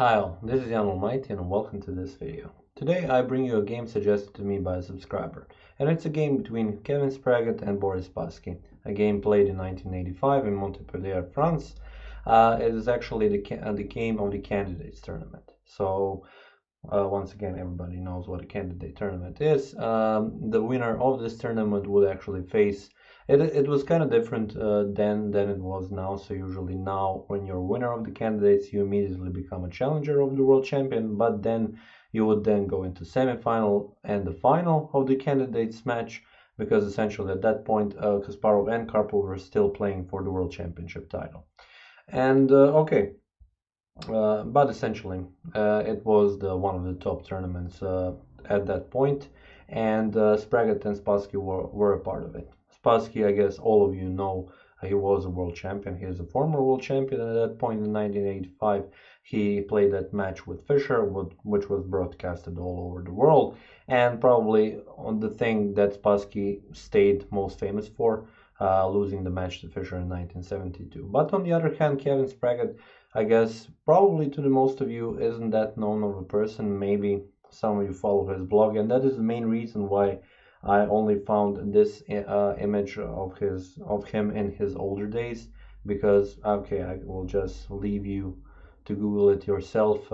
Hi all, this is Allmighty and welcome to this video. Today I bring you a game suggested to me by a subscriber, and it's a game between Kevin Spraggett and Boris Spassky, a game played in 1985 in Montpellier, France. It is actually the game of the candidates tournament. So once again, everybody knows what a candidate tournament is. The winner of this tournament would actually face. It was kind of different then than it was now. So usually now, when you're winner of the candidates, you immediately become a challenger of the world champion. But then you would then go into semi-final and the final of the candidates match, because essentially at that point, Kasparov and Karpov were still playing for the world championship title. And okay. But essentially, it was one of the top tournaments at that point, and Spraggett and Spassky were a part of it. Spassky, I guess all of you know, he was a world champion. He is a former world champion at that point in 1985. He played that match with Fischer, which was broadcasted all over the world, and probably on the thing that Spassky stayed most famous for, losing the match to Fischer in 1972. But on the other hand, Kevin Spraggett, I guess probably to the most of you, isn't that known of a person. Maybe some of you follow his blog, and that is the main reason why I only found this image of him in his older days. Because okay, I will just leave you to Google it yourself.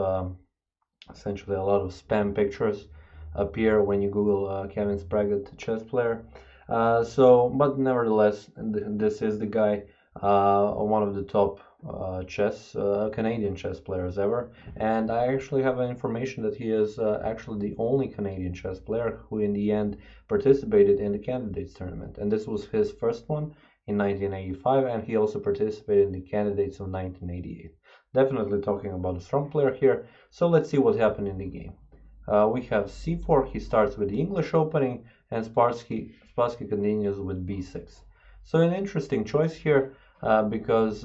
Essentially, a lot of spam pictures appear when you Google Kevin Spraggett chess player. But nevertheless, this is the guy, one of the top Canadian chess players ever, and I actually have information that he is actually the only Canadian chess player who in the end participated in the candidates tournament, and this was his first one in 1985, and he also participated in the candidates of 1988. Definitely talking about a strong player here. So let's see what happened in the game. We have c4. He starts with the English opening, and Spassky continues with b6. So an interesting choice here, because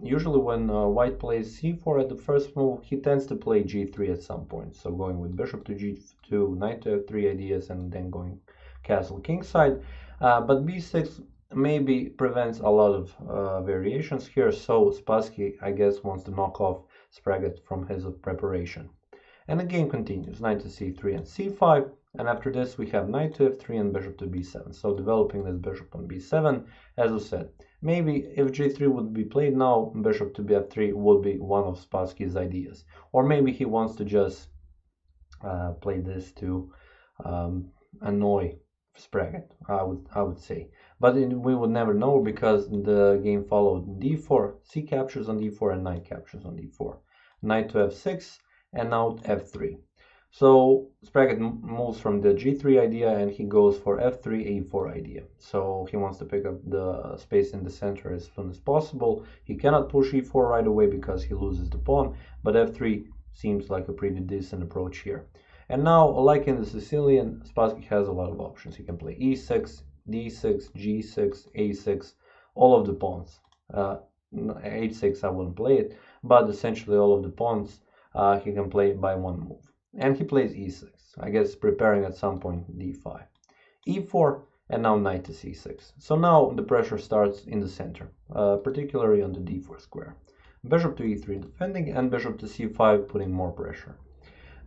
usually when white plays c4 at the first move, he tends to play g3 at some point. So going with bishop to g2, knight to f3 ideas, and then going castle kingside. But b6 maybe prevents a lot of variations here. So Spassky, I guess, wants to knock off Spraggett from his preparation. And the game continues, knight to c3 and c5, and after this we have knight to f3 and bishop to b7. So developing this bishop on b7, as I said, maybe if g3 would be played now, bishop to bf3 would be one of Spassky's ideas. Or maybe he wants to just play this to annoy Spraggett, I would say. But we would never know, because the game followed d4, c captures on d4, and knight captures on d4. Knight to f6, and now f3. So Spraggett moves from the g3 idea and he goes for f3, a4 idea. So he wants to pick up the space in the center as soon as possible. He cannot push e4 right away because he loses the pawn, but f3 seems like a pretty decent approach here. And now, like in the Sicilian, Spassky has a lot of options. He can play e6, d6, g6, a6, all of the pawns. h6 I wouldn't play it, but essentially all of the pawns he can play by one move. And he plays e6, I guess preparing at some point d5. e4, and now knight to c6. So now the pressure starts in the center, particularly on the d4 square. Bishop to e3 defending, and bishop to c5 putting more pressure.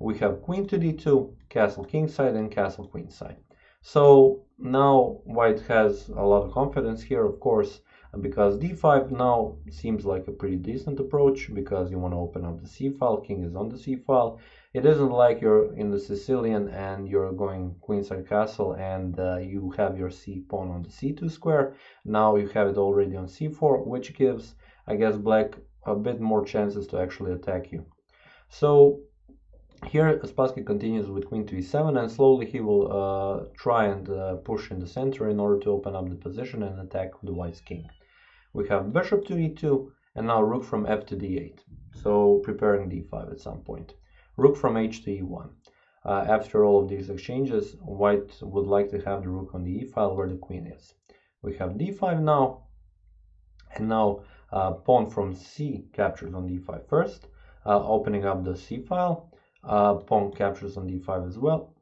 We have queen to d2, castle kingside, and castle queenside. So now white has a lot of confidence here, of course, because d5 now seems like a pretty decent approach, because you want to open up the c file, king is on the c file. It isn't like you're in the Sicilian and you're going queenside castle and you have your c pawn on the c2 square. Now you have it already on c4, which gives, I guess, black a bit more chances to actually attack you. So here Spassky continues with queen to e7, and slowly he will try and push in the center in order to open up the position and attack the white's king. We have bishop to e2, and now rook from f to d8, so preparing d5 at some point. Rook from h to e1. After all of these exchanges, white would like to have the rook on the e file where the queen is. We have d5 now, and now pawn from c captures on d5 first, opening up the c file. Pawn captures on d5 as well.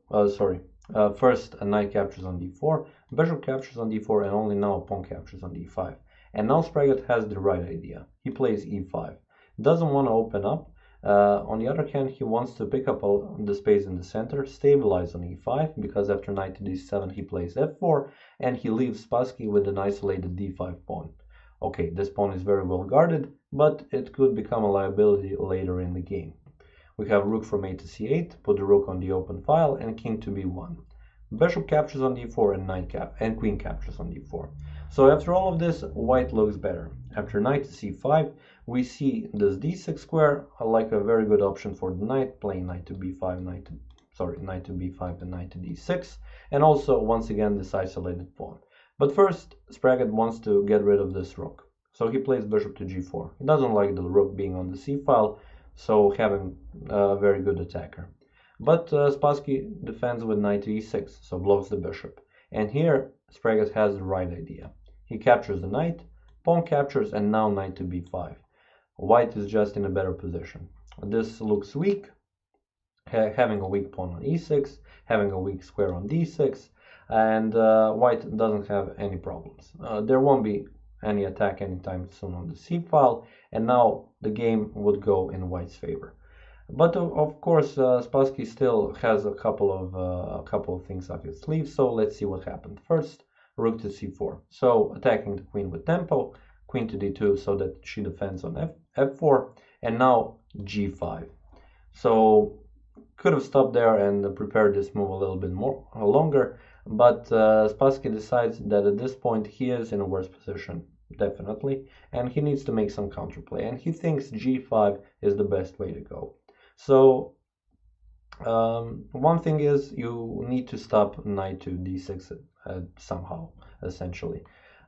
First a knight captures on d4, bishop captures on d4, and only now pawn captures on d5. And now Spraggett has the right idea. He plays e5. Doesn't want to open up, On the other hand, he wants to pick up the space in the center, stabilize on e5, because after knight to d7 he plays f4, and he leaves Spassky with an isolated d5 pawn. Okay, this pawn is very well guarded, but it could become a liability later in the game. We have rook from a to c8, put the rook on the open file, and king to b1. Bishop captures on d4 and queen captures on d4. So after all of this, white looks better. After knight to c5, we see this d6 square like a very good option for the knight, playing knight to b5, knight to b5 and knight to d6, and also once again this isolated pawn. But first, Spraggett wants to get rid of this rook, so he plays bishop to g4. He doesn't like the rook being on the c file, so having a very good attacker. But Spassky defends with knight to e6, so blocks the bishop. And here Spraggett has the right idea. He captures the knight, pawn captures, and now knight to b5. White is just in a better position. This looks weak, having a weak pawn on e6, having a weak square on d6, and white doesn't have any problems. There won't be any attack anytime soon on the c file, and now the game would go in white's favor. But of course, Spassky still has a couple of things up his sleeve, so let's see what happened. First, rook to c4, so attacking the queen with tempo, queen to d2 so that she defends on f4, and now g5. So could have stopped there and prepared this move a little bit longer, but Spassky decides that at this point he is in a worse position, definitely, and he needs to make some counterplay, and he thinks g5 is the best way to go. So one thing is you need to stop knight to d6 somehow, essentially.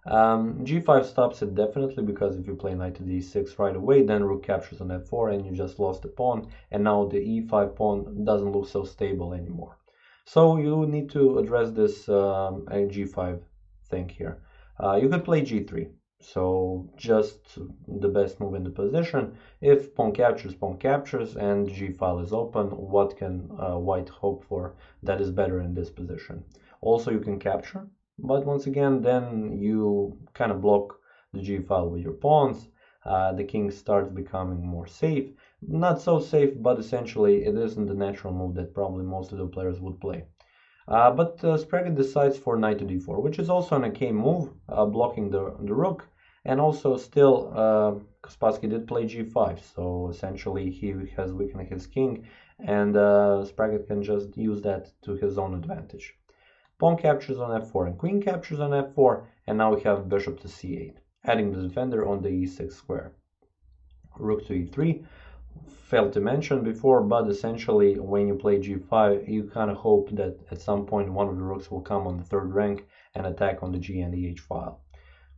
G5 stops it definitely, because if you play knight to d6 right away, then rook captures on f4 and you just lost the pawn, and now the e5 pawn doesn't look so stable anymore. So you need to address this g5 thing here. You could play g3. So just the best move in the position. If pawn captures, and g-file is open, what can white hope for that is better in this position? Also, you can capture, but once again, then you kind of block the g-file with your pawns. The king starts becoming more safe. Not so safe, but essentially it isn't the natural move that probably most of the players would play. But Spraggett decides for knight to d4, which is also an okay move, blocking the rook. And also still, Spassky did play g5, so essentially he has weakened his king, and Spraggett can just use that to his own advantage. Pawn captures on f4 and queen captures on f4, and now we have bishop to c8, adding the defender on the e6 square. Rook to e3, failed to mention before, but essentially when you play g5, you kind of hope that at some point one of the rooks will come on the third rank and attack on the g and the h file.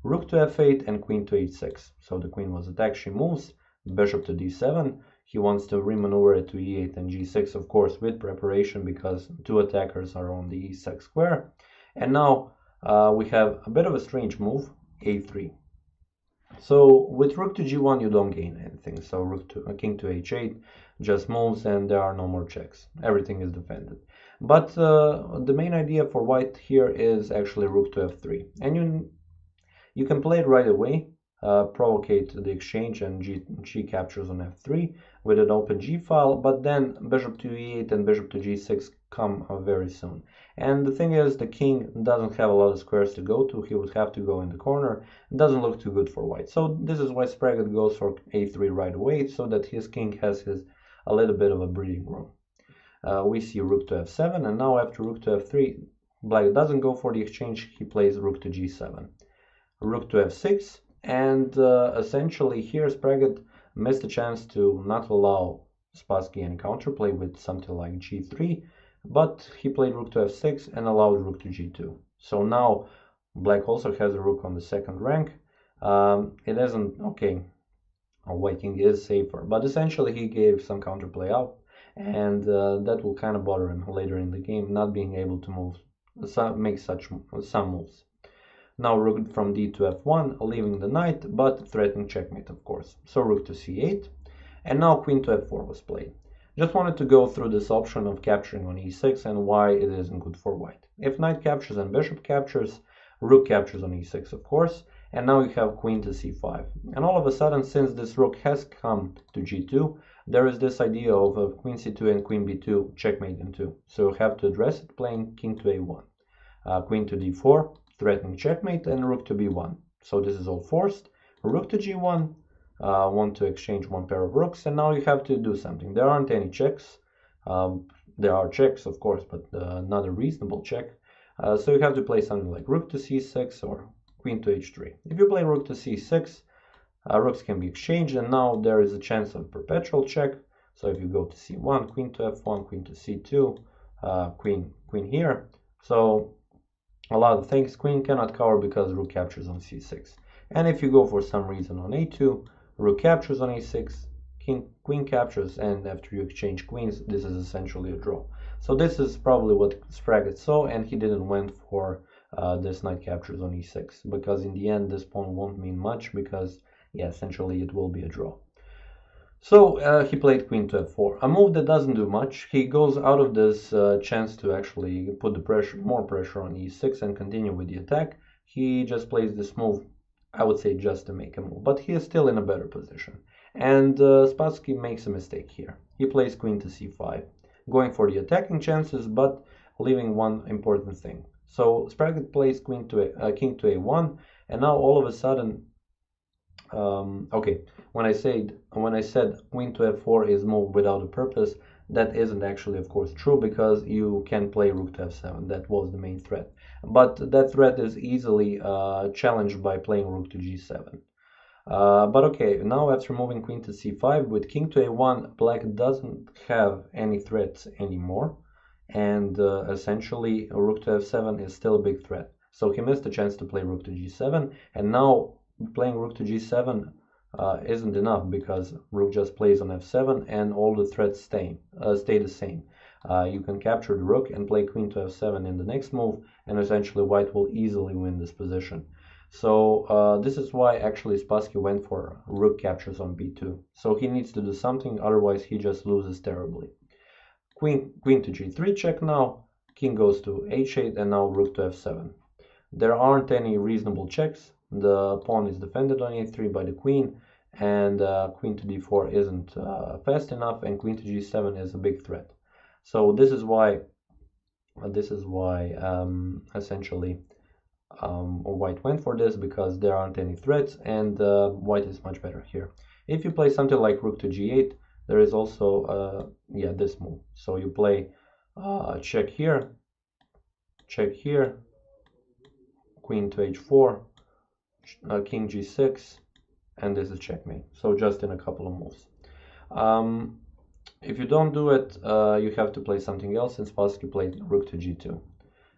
Rook to f8 and queen to h6. So the queen was attacked, she moves, bishop to d7. He wants to remaneuver it to e8 and g6, of course, with preparation, because two attackers are on the e6 square. And now we have a bit of a strange move, a3. So with rook to g1 you don't gain anything. So king to h8 just moves and there are no more checks. Everything is defended. But the main idea for white here is actually rook to f3. And you can play it right away, provocate the exchange, and g captures on f3 with an open g file, but then bishop to e8 and bishop to g6 come very soon. And the thing is, the king doesn't have a lot of squares to go to. He would have to go in the corner. It doesn't look too good for white. So this is why Spraggett goes for a3 right away, so that his king has a little bit of a breathing room. We see rook to f7, and now after rook to f3, black doesn't go for the exchange. He plays rook to g7. Rook to f6, and essentially here Spraggett missed a chance to not allow Spassky any counterplay with something like g3, but he played rook to f6 and allowed rook to g2. So now black also has a rook on the second rank. It isn't okay. White king is safer, but essentially he gave some counterplay up, and that will kind of bother him later in the game, not being able to make some moves. Now rook from d to f1, leaving the knight, but threatening checkmate, of course. So rook to c8, and now queen to f4 was played. Just wanted to go through this option of capturing on e6 and why it isn't good for white. If knight captures and bishop captures, rook captures on e6, of course, and now you have queen to c5. And all of a sudden, since this rook has come to g2, there is this idea of queen c2 and queen b2 checkmate in 2. So you have to address it playing king to a1, queen to d4, threatening checkmate, and rook to b1. So this is all forced. Rook to g1, want to exchange one pair of rooks, and now you have to do something. There aren't any checks. There are checks, of course, but not a reasonable check. So you have to play something like rook to c6 or queen to h3. If you play rook to c6, rooks can be exchanged, and now there is a chance of perpetual check. So if you go to c1, queen to f1, queen to c2, queen here. So a lot of things queen cannot cover because rook captures on c6. And if you go for some reason on a2, rook captures on a6, queen captures, and after you exchange queens, this is essentially a draw. So this is probably what Spraggett saw, and he didn't went for this knight captures on e6, because in the end this pawn won't mean much, because yeah, essentially it will be a draw. So he played queen to f4, a move that doesn't do much. He goes out of this chance to actually put the pressure, more pressure on e6 and continue with the attack. He just plays this move, I would say, just to make a move, but he is still in a better position. And Spassky makes a mistake here. He plays queen to c5, going for the attacking chances, but leaving one important thing. So Spraggett plays king to a1, and now all of a sudden, okay, when I said queen to f4 is moved without a purpose, that isn't actually, of course, true, because you can play rook to f7. That was the main threat, but that threat is easily challenged by playing rook to g7. But okay, now after moving queen to c5 with king to a1, black doesn't have any threats anymore, and essentially rook to f7 is still a big threat. So he missed a chance to play rook to g7, and now playing rook to g7 isn't enough, because rook just plays on f7 and all the threats stay the same. You can capture the rook and play queen to f7 in the next move, and essentially white will easily win this position. So this is why actually Spassky went for rook captures on b2. So he needs to do something, otherwise he just loses terribly. Queen to g3 check now, king goes to h8, and now rook to f7. There aren't any reasonable checks. The pawn is defended on a3 by the queen, and queen to d4 isn't fast enough, and queen to g7 is a big threat. So this is why essentially white went for this, because there aren't any threats, and white is much better here. If you play something like rook to g8, there is also yeah, this move. So you play check here, queen to h4, king g6, and this is checkmate. So just in a couple of moves. If you don't do it, you have to play something else, and Spassky played rook to g2.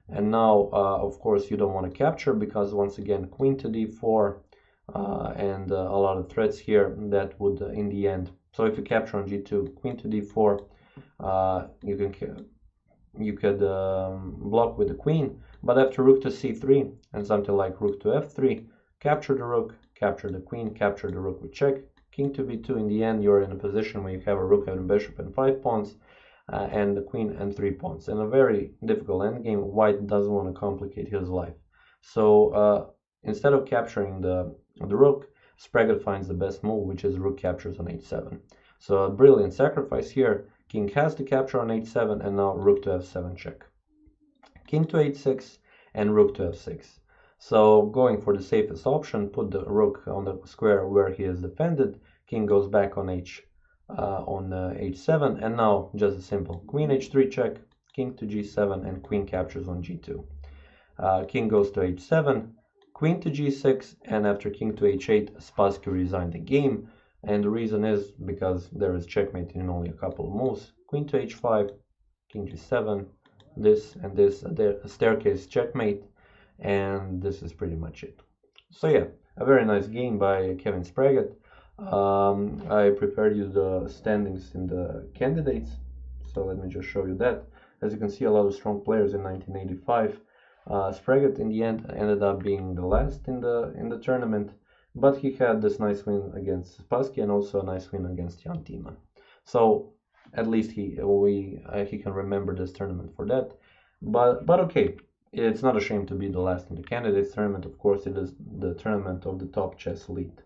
And now, of course, you don't want to capture, because once again, queen to d4 and a lot of threats here that would, in the end. So if you capture on g2, queen to d4, you could block with the queen. But after rook to c3 and something like rook to f3, capture the rook, capture the queen, capture the rook with check, king to b2. In the end, you're in a position where you have a rook and a bishop and 5 pawns. And the queen and 3 pawns. In a very difficult endgame, white doesn't want to complicate his life. So instead of capturing the rook, Spraggett finds the best move, which is rook captures on h7. So a brilliant sacrifice here. King has to capture on h7, and now rook to f7 check. King to h6 and rook to f6. So going for the safest option, put the rook on the square where he is defended. King goes back on h7, and now just a simple queen h3 check, king to g7, and queen captures on g2. King goes to h7, queen to g6, and after king to h8, Spassky resigned the game, and the reason is because there is checkmate in only a couple of moves. Queen to h5, king g7, this and this, a staircase checkmate, and this is pretty much it. So yeah, a very nice game by Kevin Spraggett. I prepared you the standings in the candidates, so let me just show you that. As you can see, a lot of strong players in 1985. Spraggett in the end ended up being the last in the tournament, but he had this nice win against Spassky and also a nice win against Jan Tiemann. So at least he can remember this tournament for that. But okay, it's not a shame to be the last in the candidates tournament. Of course, it is the tournament of the top chess elite.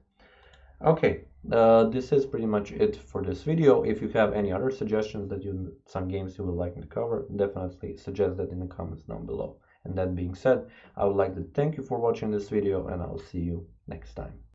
Okay, this is pretty much it for this video. If you have any other suggestions that some games you would like me to cover, definitely suggest that in the comments down below. And that being said, I would like to thank you for watching this video, and I'll see you next time.